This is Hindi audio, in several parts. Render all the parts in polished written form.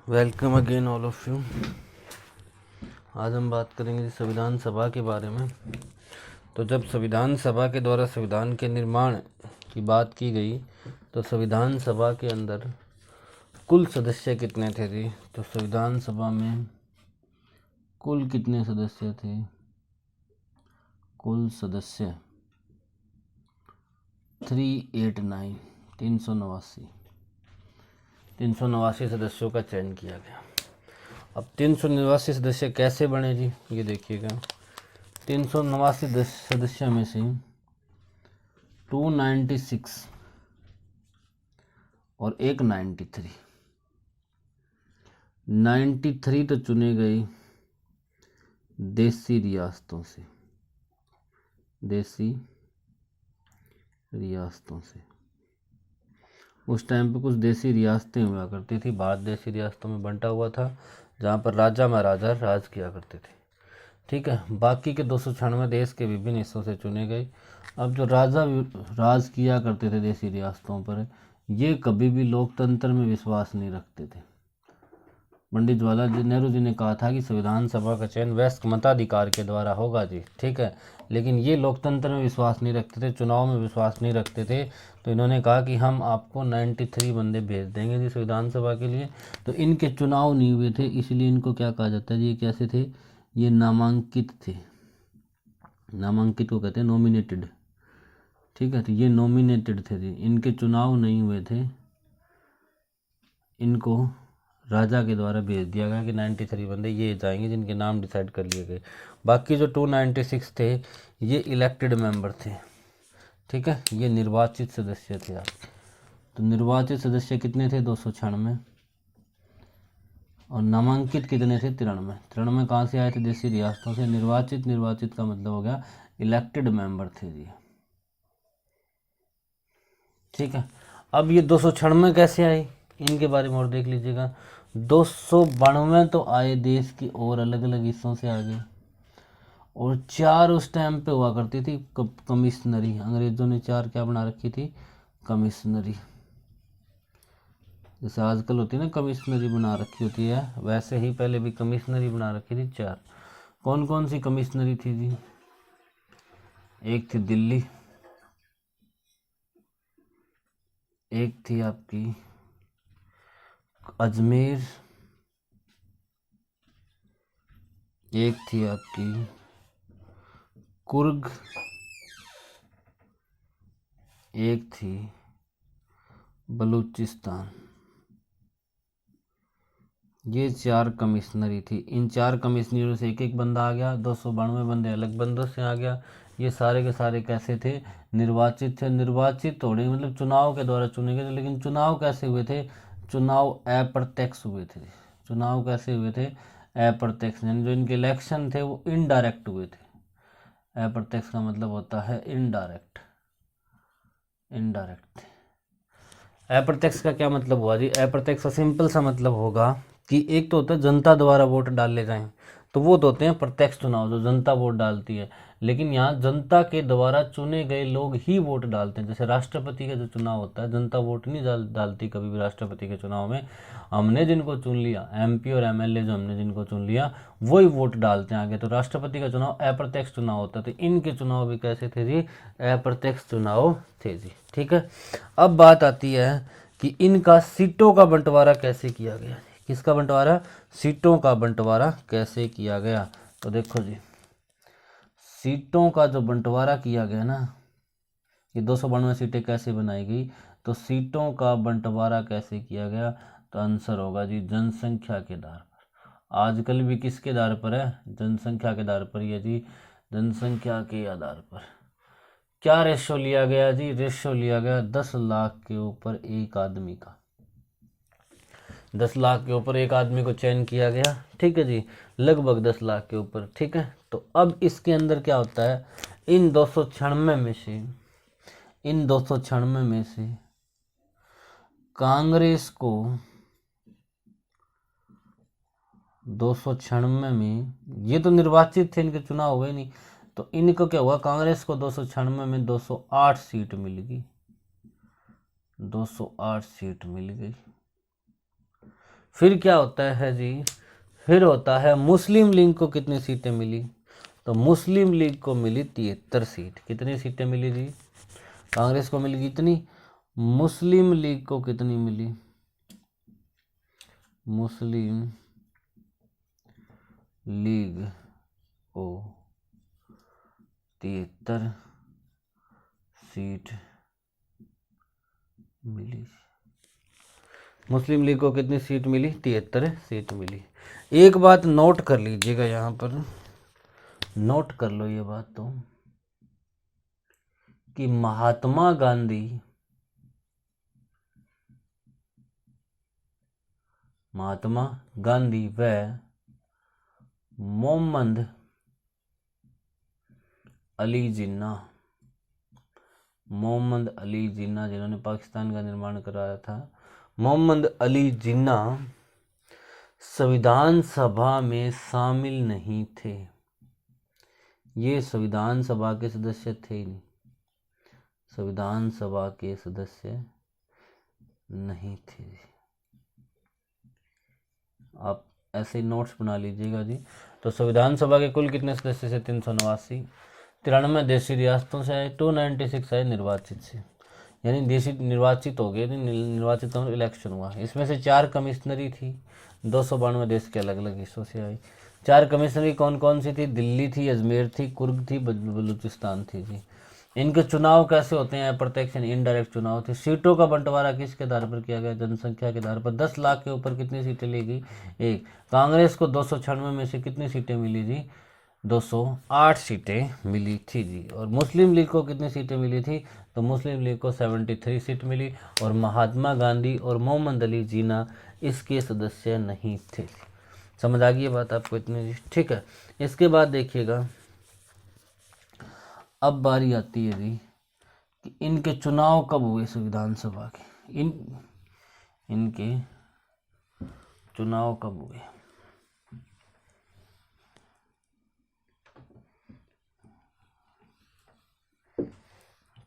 Welcome again all of you. आज हम बात करेंगे संविधान सभा के बारे में। तो जब संविधान सभा के द्वारा संविधान के निर्माण की बात की गई तो संविधान सभा के अंदर कुल सदस्य कितने थे जी? तो संविधान सभा में कुल कितने सदस्य थे? कुल सदस्य 389 389 सदस्यों का चयन किया गया। अब 389 सदस्य कैसे बने जी? ये देखिएगा, 389 सदस्यों में से 296 और एक 93 तो चुने गए देसी रियासतों से। उस टाइम पे कुछ देसी रियासतें हुआ करती थी। भारत देसी रियासतों में बंटा हुआ था, जहाँ पर राजा महाराजा राज किया करते थे। ठीक है, बाकी के 296 देश के विभिन्न हिस्सों से चुने गए। अब जो राजा राज किया करते थे देसी रियासतों पर, ये कभी भी लोकतंत्र में विश्वास नहीं रखते थे। पंडित जवाहरलाल नेहरू जी ने कहा था कि संविधान सभा का चयन वयस्क मताधिकार के द्वारा होगा जी, ठीक है, लेकिन ये लोकतंत्र में विश्वास नहीं रखते थे, चुनाव में विश्वास नहीं रखते थे। तो इन्होंने कहा कि हम आपको 93 बंदे भेज देंगे जी संविधान सभा के लिए। तो इनके चुनाव नहीं हुए थे, इसलिए इनको क्या कहा जाता है जी? ये कैसे थे? ये नामांकित थे। नामांकित को कहते हैं नॉमिनेटेड। ठीक है, तो ये नॉमिनेटेड थे जी, इनके चुनाव नहीं हुए थे। इनको राजा के द्वारा भेज दिया गया कि 93 बंदे ये जाएंगे जिनके नाम डिसाइड कर लिए गए। बाकी जो 296 थे ये इलेक्टेड मेंबर थे। ठीक है, ये निर्वाचित सदस्य थे। आप तो निर्वाचित सदस्य कितने थे? 296। और नामांकित कितने थे? 93 कहाँ से आए थे? देसी रियासतों से। निर्वाचित का मतलब हो गया इलेक्टेड मेंबर थे जी। ठीक है, अब ये 296 कैसे आए इनके बारे में और देख लीजिएगा। 292 तो आए देश की और अलग अलग हिस्सों से आ गए, और 4 उस टाइम पे हुआ करती थी कमिश्नरी। अंग्रेजों ने 4 क्या बना रखी थी? कमिश्नरी। जैसे आजकल होती है ना कमिश्नरी बना रखी होती है, वैसे ही पहले भी कमिश्नरी बना रखी थी 4। कौन कौन सी कमिश्नरी थी जी? एक थी दिल्ली, एक थी आपकी अजमेर, एक थी आपकी कुर्ग, एक थी बलूचिस्तान। ये 4 कमिश्नरी थी। इन 4 कमिश्नरों से एक एक बंदा आ गया। 292 बंदे अलग बंदों से आ गया। ये सारे के सारे कैसे थे? निर्वाचित थे। निर्वाचित थोड़े मतलब चुनाव के द्वारा चुने गए, लेकिन चुनाव कैसे हुए थे? चुनाव अप्रत्यक्ष हुए थे। चुनाव कैसे हुए थे? अप्रत्यक्ष, यानी जो इनके इलेक्शन थे वो इनडायरेक्ट हुए थे। अप्रत्यक्ष का मतलब होता है इनडायरेक्ट। अप्रत्यक्ष का क्या मतलब हुआ जी? अप्रत्यक्ष का सिंपल सा मतलब होगा कि एक तो होता है जनता द्वारा वोट डाले जाएं, तो वो तो होते हैं प्रत्यक्ष चुनाव, जो जनता वोट डालती है। लेकिन यहाँ जनता के द्वारा चुने गए लोग ही वोट डालते हैं। जैसे राष्ट्रपति का जो चुनाव होता है, जनता वोट नहीं डालती कभी भी राष्ट्रपति के चुनाव में। हमने जिनको चुन लिया, एमपी और एमएलए जो हमने जिनको चुन लिया, वही वोट डालते हैं आगे। तो राष्ट्रपति का चुनाव अप्रत्यक्ष चुनाव होता है। तो इनके चुनाव भी कैसे थे जी? अप्रत्यक्ष चुनाव थे जी। ठीक है, अब बात आती है कि इनका सीटों का बंटवारा कैसे किया गया। किसका बंटवारा? सीटों का बंटवारा कैसे किया गया? तो देखो जी, सीटों का जो बंटवारा किया गया ना, ये 292 सीटें कैसे बनाई गई? तो सीटों का बंटवारा कैसे किया गया? तो आंसर होगा जी जनसंख्या के आधार पर। आजकल भी किसके आधार पर है? जनसंख्या के आधार पर ही है जी, जनसंख्या के आधार पर। क्या रेशो लिया गया जी? रेशो लिया गया 10 लाख के ऊपर एक आदमी का। 10 लाख के ऊपर एक आदमी को चयन किया गया। ठीक है जी, लगभग 10 लाख के ऊपर। ठीक है, तो अब इसके अंदर क्या होता है? इन 296 में से कांग्रेस को 296 में, ये तो निर्वाचित थे, इनके चुनाव हुए नहीं, तो इनको क्या हुआ? कांग्रेस को 296 में 208 सीट मिल गई। 208 सीट मिल गई। फिर क्या होता है जी, फिर होता है मुस्लिम लीग को कितनी सीटें मिली, तो मुस्लिम लीग को मिली 73 सीट। कितनी सीटें मिली जी, कांग्रेस को मिली कितनी, मुस्लिम लीग को कितनी मिली, मुस्लिम लीग को 73 सीट मिली। मुस्लिम लीग को कितनी सीट मिली, 73 सीट मिली। एक बात नोट कर लीजिएगा, यहाँ पर नोट कर लो ये बात तो, कि महात्मा गांधी व मोहम्मद अली जिन्ना जिन्होंने पाकिस्तान का निर्माण कराया था, मोहम्मद अली जिन्ना संविधान सभा में शामिल नहीं थे। ये संविधान सभा के सदस्य थे ही नहीं, संविधान सभा के सदस्य नहीं थे। आप ऐसे नोट्स बना लीजिएगा जी। तो संविधान सभा के कुल कितने सदस्य थे, 389। 93 देशी रियासतों से आए, 296 आए निर्वाचित से, यानी देशी निर्वाचित हो गए, निर्वाचित मतलब इलेक्शन हुआ। इसमें से 4 कमिश्नरी थी, 292 देश के अलग अलग हिस्सों से आई। 4 कमिश्नरी कौन कौन सी थी, दिल्ली थी, अजमेर थी, कुर्ग थी, बलूचिस्तान थी जी। इनके चुनाव कैसे होते हैं, अप्रत्यक्ष इनडायरेक्ट चुनाव थे। सीटों का बंटवारा किसके आधार पर किया गया, जनसंख्या के आधार पर। 10 लाख के ऊपर कितनी सीटें ली गई, 1। कांग्रेस को 296 में से कितनी सीटें मिली जी, 208 सीटें मिली थी जी। और मुस्लिम लीग को कितनी सीटें मिली थी, तो मुस्लिम लीग को 73 सीट मिली। और महात्मा गांधी और मोहम्मद अली जिन्ना इसके सदस्य नहीं थे। समझ आ गई ये बात आपको इतनी जी, ठीक है। इसके बाद देखिएगा, अब बारी आती है जी कि इनके चुनाव कब हुए संविधान सभा के, इनके चुनाव कब हुए।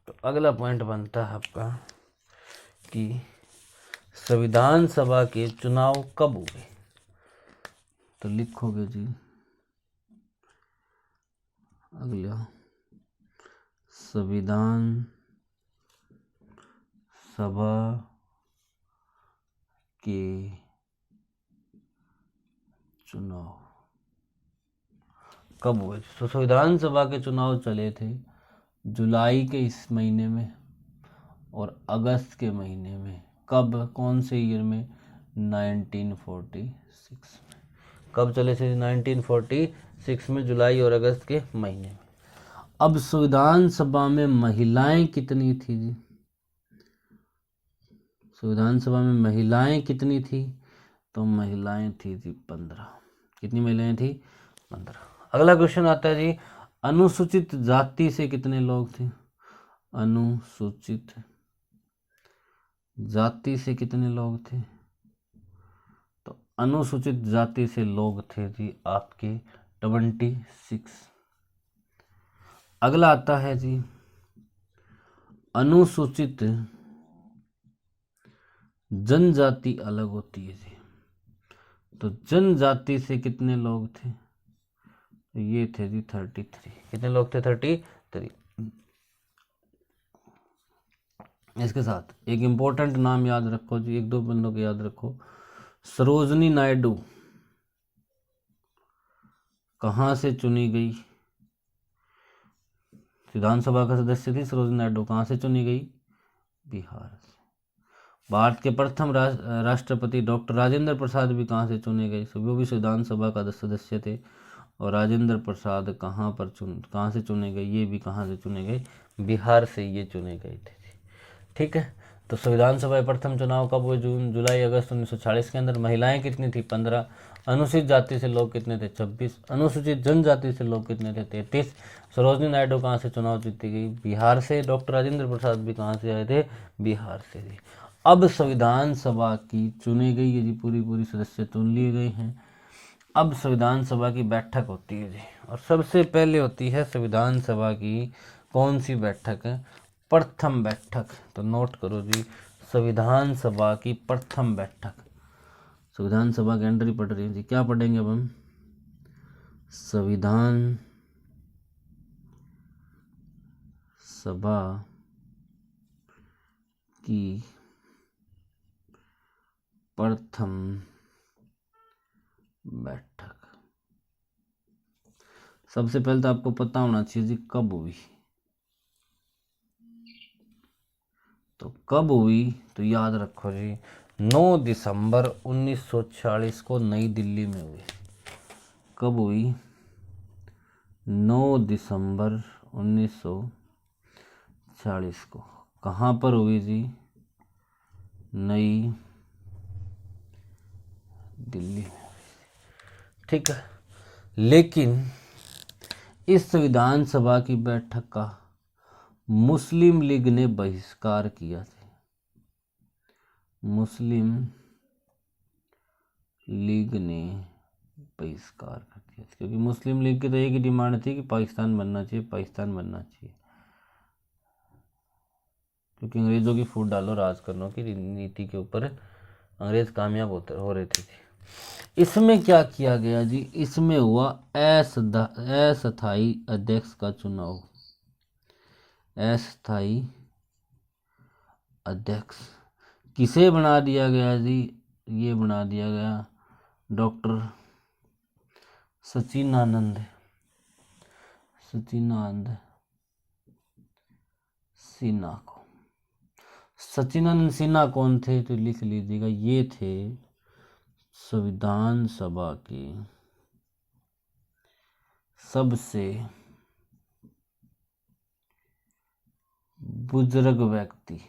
तो अगला पॉइंट बनता है आपका कि संविधान सभा के चुनाव कब हुए। तो लिखोगे जी अगला, संविधान सभा के चुनाव कब हुए। तो संविधान सभा के चुनाव चले थे जुलाई के इस महीने में और अगस्त के महीने में। कब, कौन से ईयर में, 1946 में। कब चले थे, 1946 में, जुलाई और अगस्त के महीने में। अब संविधान सभा में महिलाएं कितनी थी जी, संविधान सभा में महिलाएं कितनी थी, तो महिलाएं थी जी 15। कितनी महिलाएं थी, 15। अगला क्वेश्चन आता है जी, अनुसूचित जाति से कितने लोग थे, अनुसूचित जाति से कितने लोग थे, तो अनुसूचित जाति से लोग थे जी आपके 26। अगला आता है जी, अनुसूचित जनजाति अलग होती है जी। तो जनजाति से कितने लोग थे, ये थे जी 33। कितने लोग थे, 33। इसके साथ एक इंपॉर्टेंट नाम याद रखो जी, 1-2 बंदों को याद रखो। सरोजनी नायडू कहाँ से चुनी गई, विधानसभा का सदस्य थी सरोजनी नायडू, कहाँ से चुनी गई, बिहार से। भारत के प्रथम राष्ट्रपति डॉक्टर राजेंद्र प्रसाद भी कहाँ से चुने गए, वो भी संविधान सभा का सदस्य थे। और राजेंद्र प्रसाद कहाँ से चुने गए, ये भी कहाँ से चुने गए, बिहार से ये चुने गए थे। ठीक है। तो संविधान सभा के प्रथम चुनाव कब हुए, जुलाई अगस्त 1946 के अंदर। महिलाएं कितनी थी, 15। अनुसूचित जाति से लोग कितने थे, 26। अनुसूचित जनजाति से लोग कितने थे, 33। सरोजनी नायडू कहाँ से चुनाव जीती गई, बिहार से। डॉक्टर राजेंद्र प्रसाद भी कहाँ से आए थे, बिहार से जी। अब संविधान सभा की चुनी गई है जी, पूरी सदस्य चुन लिए गए हैं। अब संविधान सभा की बैठक होती है जी, और सबसे पहले होती है संविधान सभा की कौन सी बैठक है, प्रथम बैठक। तो नोट करो जी, संविधान सभा की प्रथम बैठक, संविधान सभा की एंट्री पढ़ रही है जी। क्या पढ़ेंगे अब हम? संविधान सभा की प्रथम बैठक। सबसे पहले तो आपको पता होना चाहिए जी कब हुई। तो कब हुई तो याद रखो जी 9 दिसंबर 1946 को नई दिल्ली में हुई। कब हुई? 9 दिसंबर 1940 को। कहाँ पर हुई जी? नई दिल्ली में। ठीक है, लेकिन इस संविधान सभा की बैठक का मुस्लिम लीग ने बहिष्कार किया था। मुस्लिम लीग ने बहिष्कार कर दिया था, क्योंकि मुस्लिम लीग की तो एक ही डिमांड थी कि पाकिस्तान बनना चाहिए, पाकिस्तान बनना चाहिए, क्योंकि अंग्रेजों की फूट डालो राज करने की नीति के ऊपर अंग्रेज कामयाब हो रहे थे। इसमें क्या किया गया जी? इसमें हुआ अस्थायी अध्यक्ष का चुनाव। अस्थायी अध्यक्ष किसे बना दिया गया जी? ये बना दिया गया डॉक्टर सचिदानंद सिन्हा को। सचिदानंद सिन्हा कौन थे? तो लिख लीजिएगा, ये थे संविधान सभा के सबसे बुजुर्ग व्यक्ति।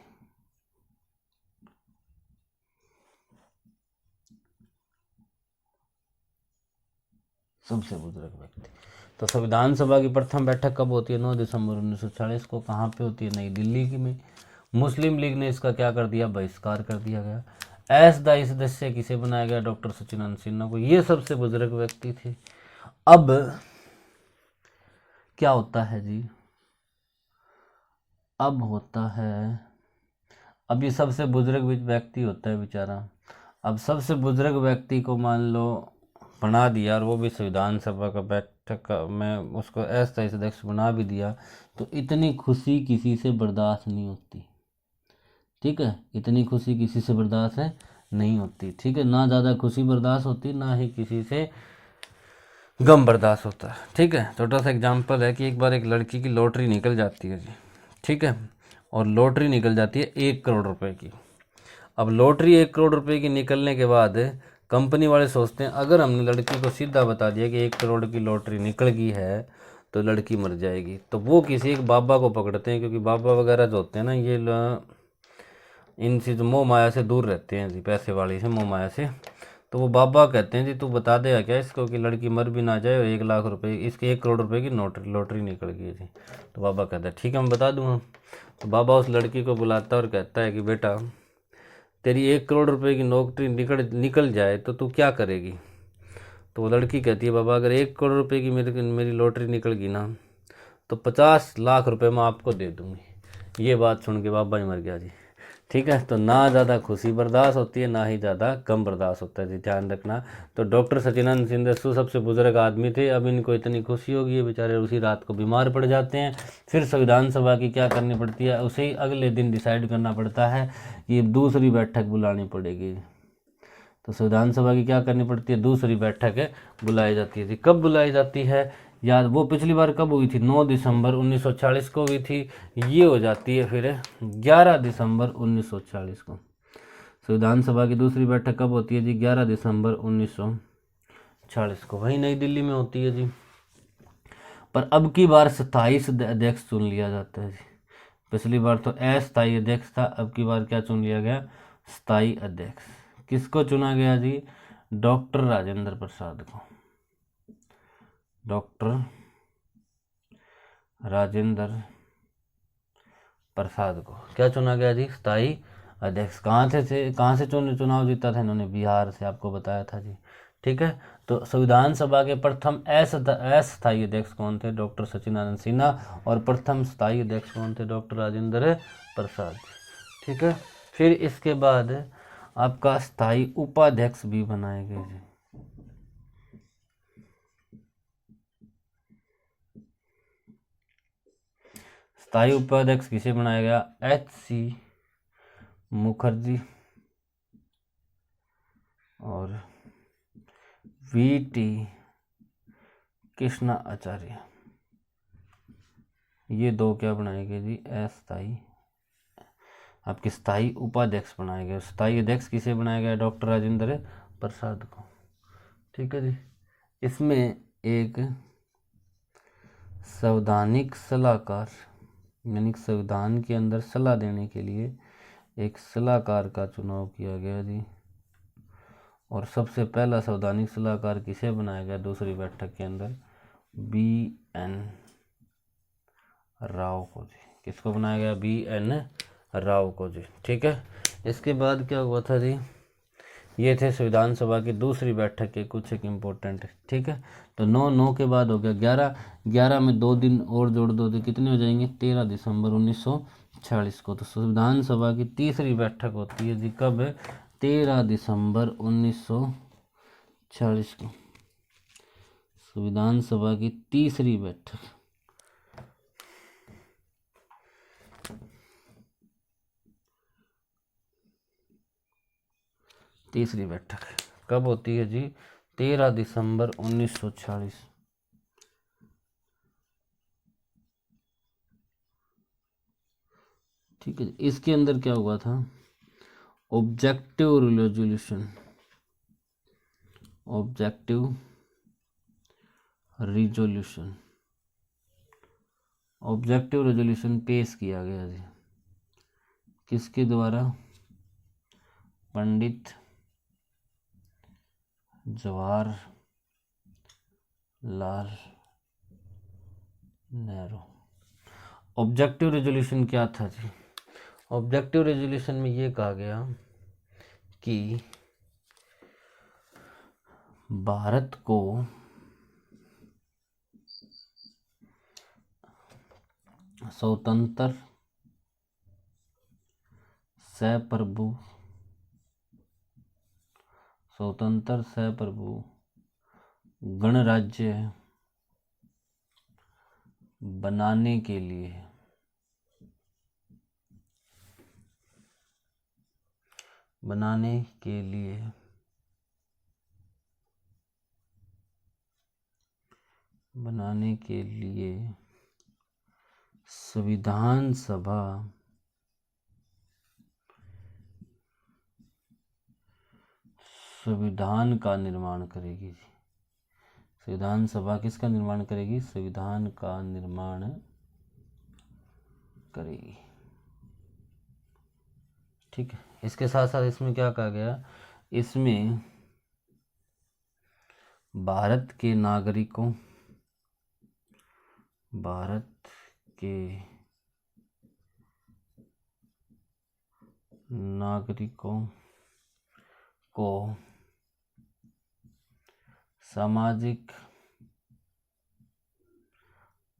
सबसे बुजुर्ग व्यक्ति। तो संविधान सभा की प्रथम बैठक कब होती है? 9 दिसंबर 1940 को। कहाँ पे होती है? नई दिल्ली में। मुस्लिम लीग ने इसका क्या कर दिया? बहिष्कार कर दिया गया। अस्थायी सदस्य किसे बनाया गया? डॉक्टर सचिदानंद सिन्हा को। ये सबसे बुजुर्ग व्यक्ति थे। अब क्या होता है जी? अब होता है, अब ये सबसे बुजुर्ग व्यक्ति होता है बेचारा। अब सबसे बुजुर्ग व्यक्ति को मान लो बना दिया, और वो भी संविधान सभा का बैठक में उसको अस्थायी सदस्य बना भी दिया, तो इतनी खुशी किसी से बर्दाश्त नहीं होती। ठीक है, इतनी खुशी किसी से बर्दाश्त है नहीं होती। ठीक है, ना ज़्यादा खुशी बर्दाश्त होती, ना ही किसी से गम बर्दाश्त होता है। ठीक है, छोटा सा एग्जाम्पल है कि एक बार एक लड़की की लॉटरी निकल जाती है जी। ठीक है, और लॉटरी निकल जाती है 1 करोड़ रुपए की। अब लॉटरी 1 करोड़ रुपए की निकलने के बाद कंपनी वाले सोचते हैं अगर हमने लड़की को सीधा बता दिया कि 1 करोड़ की लॉटरी निकल गई है तो लड़की मर जाएगी, तो वो किसी एक बाबा को पकड़ते हैं, क्योंकि बाबा वगैरह जो होते हैं ना, ये इनसे जो मोह माया से दूर रहते हैं जी, पैसे वाली से, मोह माया से। तो वो बाबा कहते हैं जी तू बता देगा क्या इसको कि लड़की मर भी ना जाए और 1 लाख रुपए, इसके 1 करोड़ रुपए की लॉटरी निकल गई है जी। तो बाबा कहता है ठीक है मैं बता दूंगा। तो बाबा उस लड़की को बुलाता है और कहता है कि बेटा तेरी 1 करोड़ रुपए की नौकरी निकल जाए तो तू क्या करेगी? तो वो लड़की कहती है बाबा अगर 1 करोड़ रुपए की मेरी लॉटरी निकल गई ना तो 50 लाख रुपए मैं आपको दे दूंगी। ये बात सुन के बाबा ही मर गया जी। ठीक है, तो ना ज़्यादा खुशी बर्दाश्त होती है, ना ही ज़्यादा कम बर्दाश्त होता है जी, ध्यान रखना। तो डॉक्टर सचिदानंद सिन्हा सबसे बुजुर्ग आदमी थे। अब इनको इतनी खुशी होगी, ये बेचारे उसी रात को बीमार पड़ जाते हैं। फिर संविधान सभा की क्या करनी पड़ती है? उसे ही अगले दिन डिसाइड करना पड़ता है कि दूसरी बैठक बुलानी पड़ेगी। तो संविधान सभा की क्या करनी पड़ती है? दूसरी बैठक बुलाई जाती है जी। कब बुलाई जाती है? याद, वो पिछली बार कब हुई थी? 9 दिसंबर 1940 को हुई थी। ये हो जाती है फिर 11 दिसंबर 1940 को। संविधान सभा की दूसरी बैठक कब होती है जी? 11 दिसंबर 1940 को, वही नई दिल्ली में होती है जी। पर अब की बार 27 अध्यक्ष चुन लिया जाता है जी। पिछली बार तो अस्थायी अध्यक्ष था, अब की बार क्या चुन लिया गया? स्थायी अध्यक्ष। किसको चुना गया जी? डॉक्टर राजेंद्र प्रसाद को। डॉक्टर राजेंद्र प्रसाद को क्या चुना गया जी? स्थायी अध्यक्ष। कहाँ से चुनाव जीता था इन्होंने? बिहार से, आपको बताया था जी। ठीक है, तो संविधान सभा के प्रथम अस्थायी अध्यक्ष कौन थे? डॉक्टर सचिदानंद सिन्हा। और प्रथम स्थायी अध्यक्ष कौन थे? डॉक्टर राजेंद्र प्रसाद। ठीक है, फिर इसके बाद आपका स्थायी उपाध्यक्ष भी बनाए गए जी। स्थायी उपाध्यक्ष किसे बनाया गया? H.C. मुखर्जी और V.T. कृष्णा आचार्य, ये दो क्या बनाए गए जी? अस्थायी आपके स्थायी उपाध्यक्ष बनाए गए। स्थायी अध्यक्ष किसे बनाया गया? डॉक्टर राजेंद्र प्रसाद को। ठीक है जी। इसमें एक संवैधानिक सलाहकार, यानी संविधान के अंदर सलाह देने के लिए एक सलाहकार का चुनाव किया गया जी। और सबसे पहला संवैधानिक सलाहकार किसे बनाया गया दूसरी बैठक के अंदर? B.N. राव को जी। किसको बनाया गया? B.N. राव को जी। ठीक है। इसके बाद क्या हुआ था जी? ये थे संविधान सभा की दूसरी बैठक के कुछ एक इम्पोर्टेंट। ठीक है। तो 9 के बाद हो गया 11 में 2 दिन और जोड़ दो तो कितने हो जाएंगे? 13 दिसंबर 1946 को। तो संविधान सभा की तीसरी बैठक होती है जी कब? 13 दिसंबर 1946 को संविधान सभा की तीसरी बैठक। तीसरी बैठक कब होती है जी? 13 दिसंबर 1946। ठीक है। इसके अंदर क्या हुआ था? Objective resolution, objective resolution, objective resolution पेश किया गया जी। किसके द्वारा? पंडित जवाहरलाल नेहरू। ऑब्जेक्टिव रेजोल्यूशन क्या था जी? ऑब्जेक्टिव रेजोल्यूशन में ये कहा गया कि भारत को स्वतंत्र, सप्रभु गणराज्य बनाने के लिए संविधान सभा संविधान का निर्माण करेगी जी। संविधान सभा किसका निर्माण करेगी? संविधान का निर्माण करेगी। ठीक है। इसके साथ साथ इसमें क्या कहा गया? इसमें भारत के नागरिकों को सामाजिक,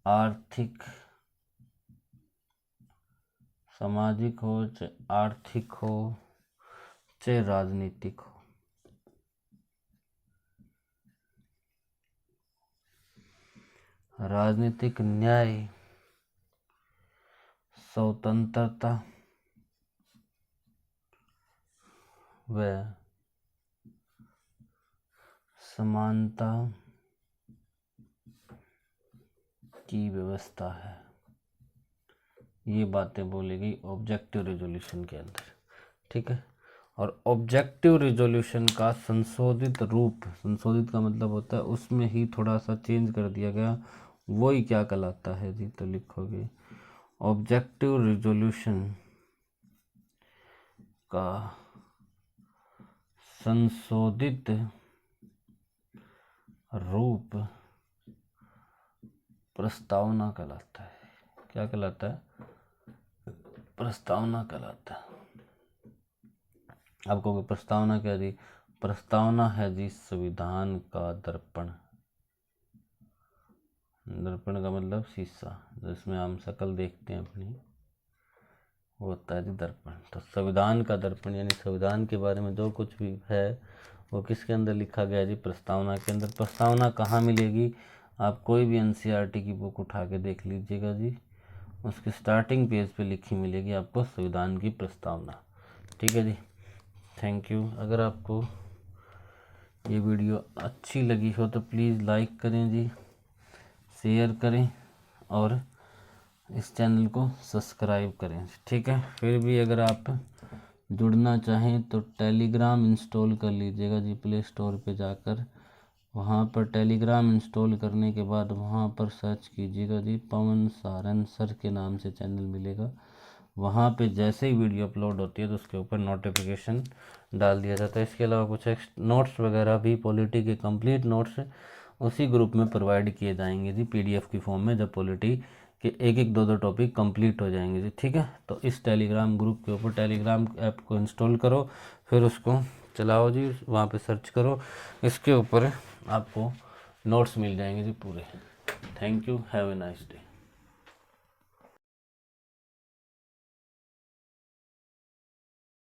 आर्थिक हो चाहे आर्थिक हो चाहे राजनीतिक हो, राजनीतिक न्याय, स्वतंत्रता व समानता की व्यवस्था है। ये बातें बोली गई ऑब्जेक्टिव रेजोल्यूशन के अंदर। ठीक है। और ऑब्जेक्टिव रेजोल्यूशन का संशोधित रूप, संशोधित का मतलब होता है उसमें ही थोड़ा सा चेंज कर दिया गया, वही क्या कहलाता है जी? तो लिखोगे ऑब्जेक्टिव रेजोल्यूशन का संशोधित रूप प्रस्तावना कहलाता है। क्या कहलाता है? प्रस्तावना कहलाता है। आपको प्रस्तावना क्या जी? प्रस्तावना है जी संविधान का दर्पण। दर्पण का मतलब शीशा, जिसमें हम शक्ल देखते हैं अपनी, होता है जी दर्पण। तो संविधान का दर्पण यानी संविधान के बारे में जो कुछ भी है वो किसके अंदर लिखा गया जी, प्रस्तावना के अंदर। प्रस्तावना कहाँ मिलेगी, आप कोई भी एनसीईआरटी की बुक उठा के देख लीजिएगा जी, उसके स्टार्टिंग पेज पे लिखी मिलेगी आपको संविधान की प्रस्तावना। ठीक है जी, थैंक यू। अगर आपको ये वीडियो अच्छी लगी हो तो प्लीज़ लाइक करें जी, शेयर करें और इस चैनल को सब्सक्राइब करें। ठीक है, फिर भी अगर आप जुड़ना चाहें तो टेलीग्राम इंस्टॉल कर लीजिएगा जी, प्ले स्टोर पे जाकर वहाँ पर टेलीग्राम इंस्टॉल करने के बाद वहाँ पर सर्च कीजिएगा जी, पवन सारन सर के नाम से चैनल मिलेगा। वहाँ पे जैसे ही वीडियो अपलोड होती है तो उसके ऊपर नोटिफिकेशन डाल दिया जाता है। इसके अलावा कुछ नोट्स वगैरह भी, पॉलिटी के कंप्लीट नोट्स उसी ग्रुप में प्रोवाइड किए जाएंगे जी, पीडीएफ की फॉर्म में, जब पॉलिटी के एक एक दो टॉपिक कंप्लीट हो जाएंगे जी। ठीक है, तो इस टेलीग्राम ग्रुप के ऊपर टेलीग्राम ऐप को इंस्टॉल करो, फिर उसको चलाओ जी, वहाँ पे सर्च करो, इसके ऊपर आपको नोट्स मिल जाएंगे जी पूरे। Thank you, have a nice day.